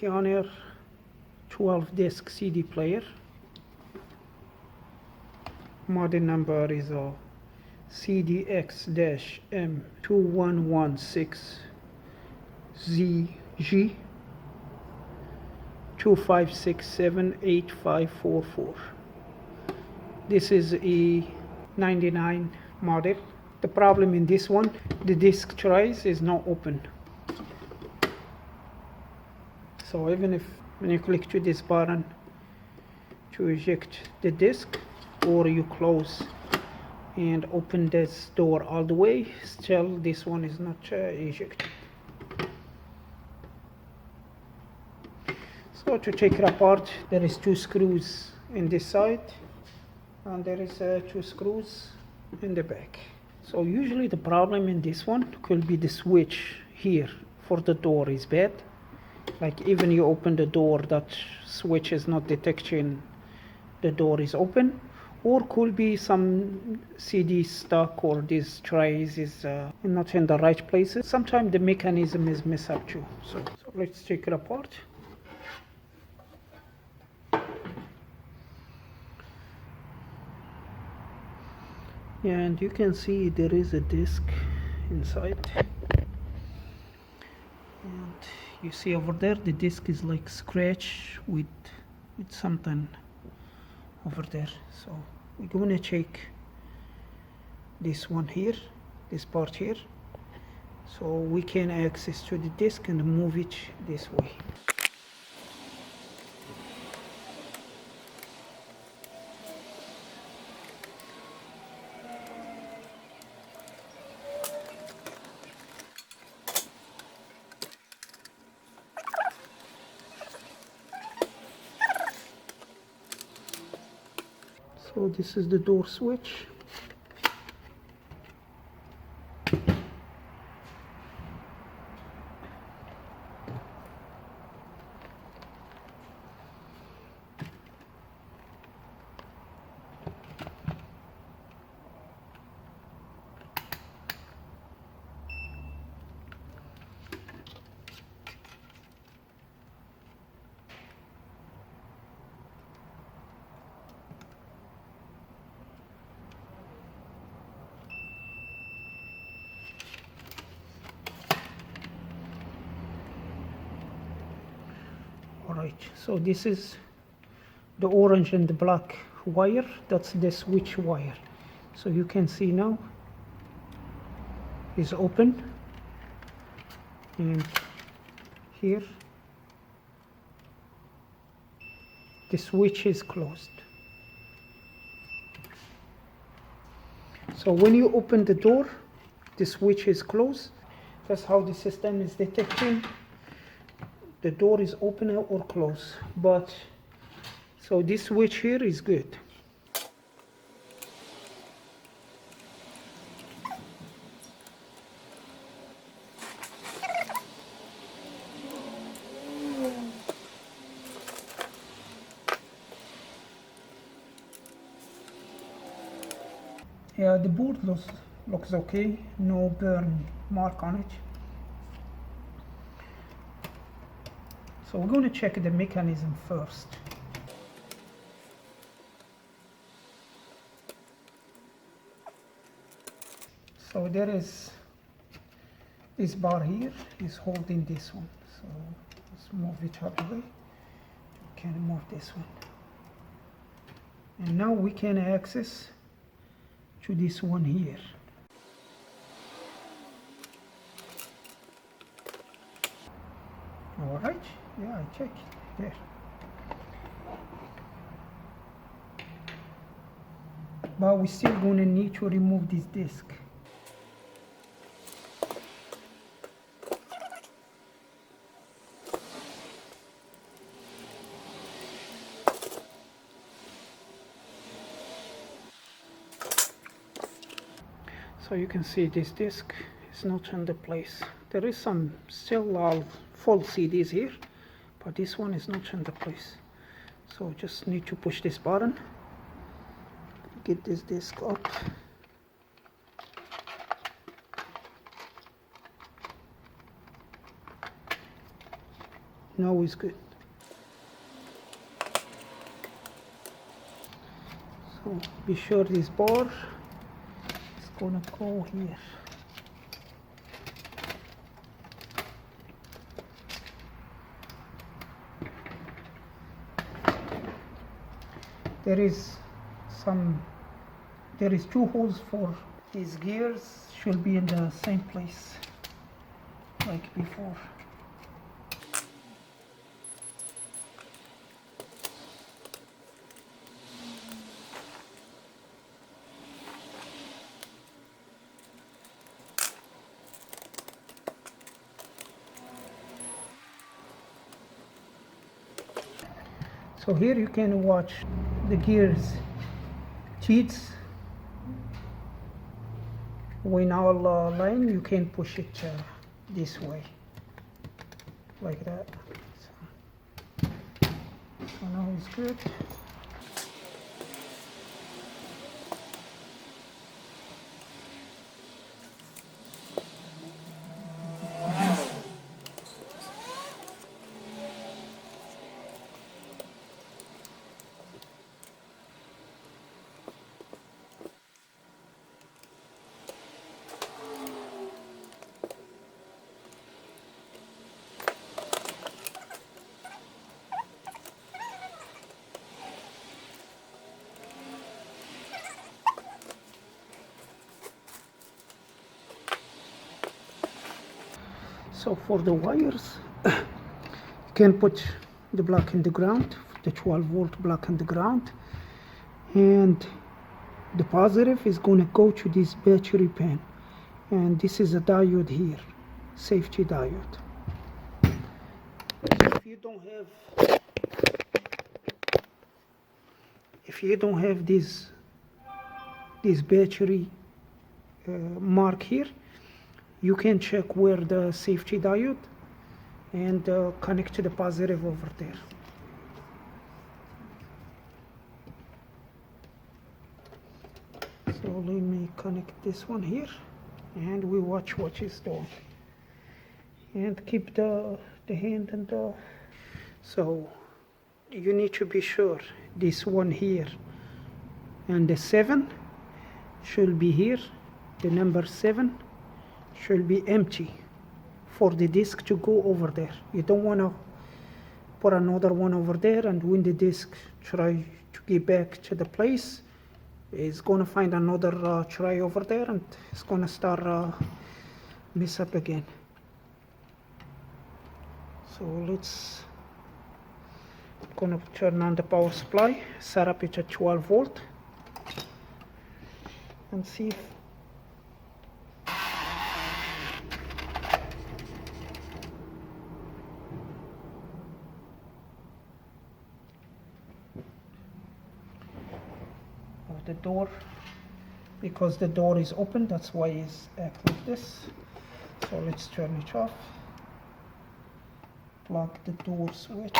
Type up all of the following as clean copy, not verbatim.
Pioneer 12 disc CD player. Model number is cdx-m2116 ZG 25678544. This is a 99 model. The problem in this one, the disc trays is not open. So even if when you click to this button to eject the disc, or you close and open this door all the way, still this one is not ejected. So to take it apart, there is 2 screws in this side and there is 2 screws in the back. So usually the problem in this one could be the switch here for the door is bad. Like even you open the door, that switch is not detecting the door is open, or could be some CD stuck, or these trays is not in the right places. Sometimes the mechanism is messed up too. So let's take it apart. And you can see there is a disc inside, and you see over there the disc is like scratched with something over there. So we're going to check this one here, this part here, so we can access to the disc and move it this way. So this is the door switch. Alright, so this is the orange and the black wire, that's the switch wire. So you can see now is open, and here the switch is closed. So when you open the door, the switch is closed. That's how the system is detecting the door is open or closed. But so this switch here is good. Yeah, the board looks okay, no burn mark on it. So we're going to check the mechanism first. So there is this bar here is holding this one. So let's move it out of the way. We can move this one. And now we can access to this one here. All right, yeah, I checked there. But we're still going to need to remove this disc. So you can see this disc is not in the place. There is some still full CDs here, but this one is not in the place. So just need to push this button, get this disc up. Now it's good. So be sure this bar is gonna go here. There is two holes for these gears, should be in the same place like before. So here you can watch the gears teeth. When our line, you can push it this way, like that. So now it's good. So for the wires, you can put the block in the ground, the 12-volt block in the ground, and the positive is going to go to this battery pan, and this is a diode here, safety diode. If you don't have this battery mark here, you can check where the safety diode and connect to the positive over there. So let me connect this one here, and we watch what it's doing, and keep the hand and the. So you need to be sure this one here and the 7 should be here. The number 7 should be empty for the disk to go over there. You don't want to put another one over there, and when the disk try to get back to the place, it's going to find another tray over there, and it's going to start mess up again. So let's gonna turn on the power supply, set up it at 12 volt, and see if the door, because the door is open, that's why it's act like this. So let's turn it off, plug the door switch.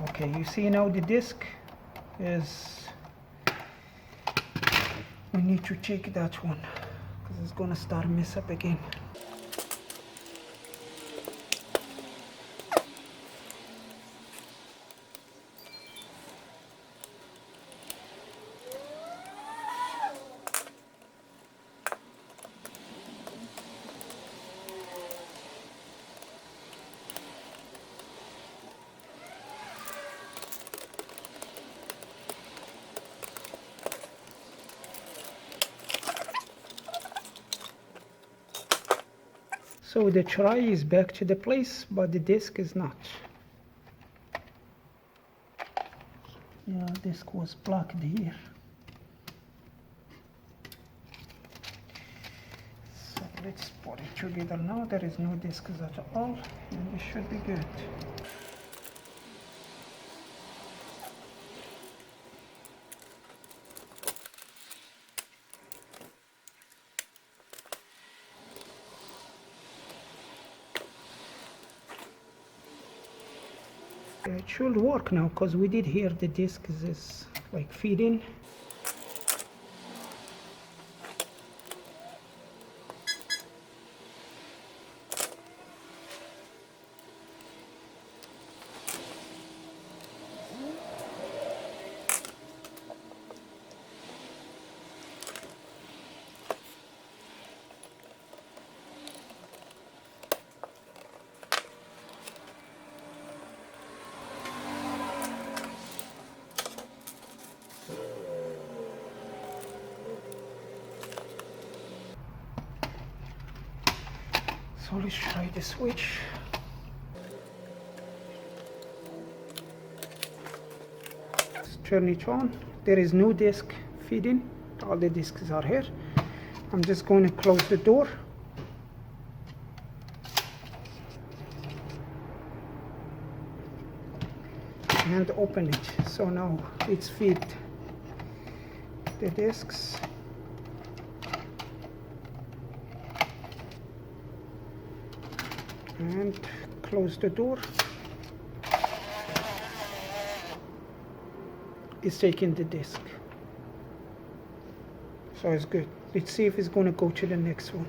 Okay, you see now the disk is, we need to check that one because it's gonna start mess up again. So the tray is back to the place, but the disk is not. Yeah, disk was blocked here. So let's put it together now. There is no disk at all, and it should be good. It should work now, because we did hear the disk is like feeding. So let's try the switch. Let's turn it on. There is no disk feeding. All the disks are here. I'm just going to close the door. And open it. So now it's feed the disks. And close the door. It's taking the disk. So it's good. Let's see if it's going to go to the next one.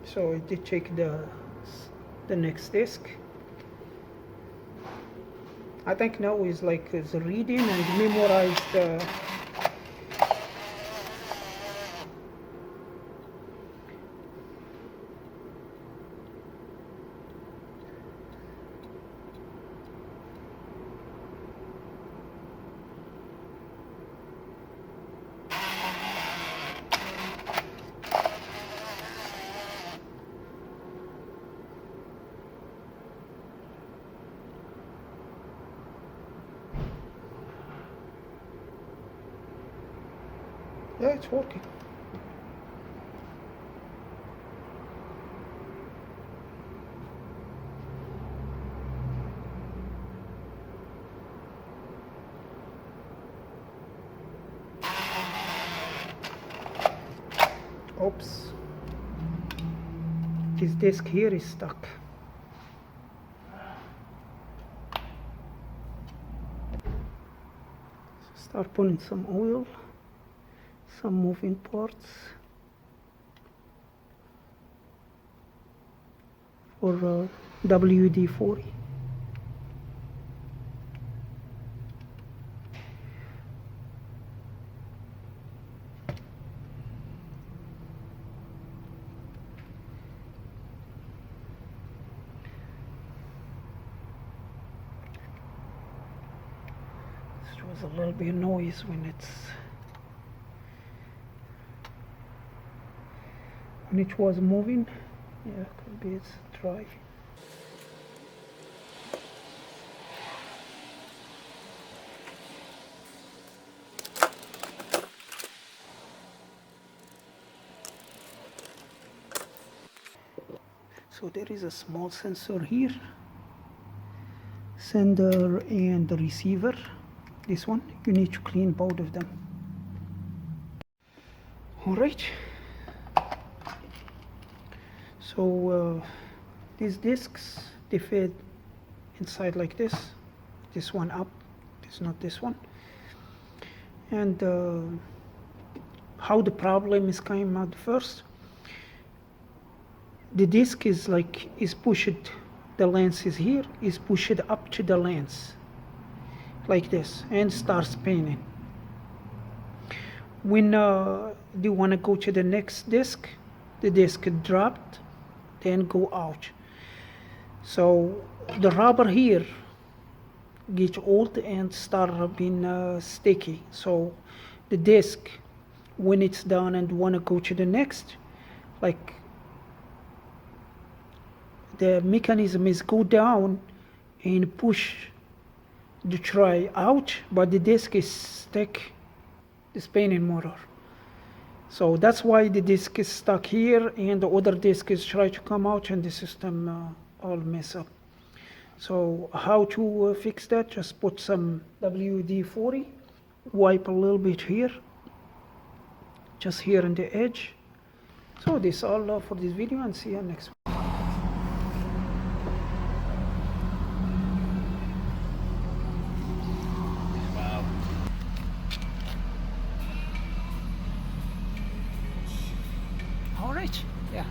So it did check the next disk. I think now is like it's reading and memorize the yeah, it's working. Oops. This disk here is stuck. Start putting some oil, some moving parts for WD-40. There was a little bit of noise when it was moving. Yeah, could be it's dry. So there is a small sensor here, sender and the receiver. This one, you need to clean both of them. All right. So these discs, they fit inside like this. This one up, it's not this one. And how the problem is coming out first. The disc is pushed, the lens is here, is pushed up to the lens, like this, and starts spinning. When you want to go to the next disc, the disc dropped, then go out. So the rubber here gets old and start being sticky. So the disc, when it's done and want to go to the next, like the mechanism is go down and push the tray out, but the disc is stuck, the spinning motor. So that's why the disc is stuck here, and the other disc is trying to come out, and the system all mess up. So how to fix that? Just put some WD-40, wipe a little bit here, just here on the edge. So this is all for this video, and see you next week. All right, yeah.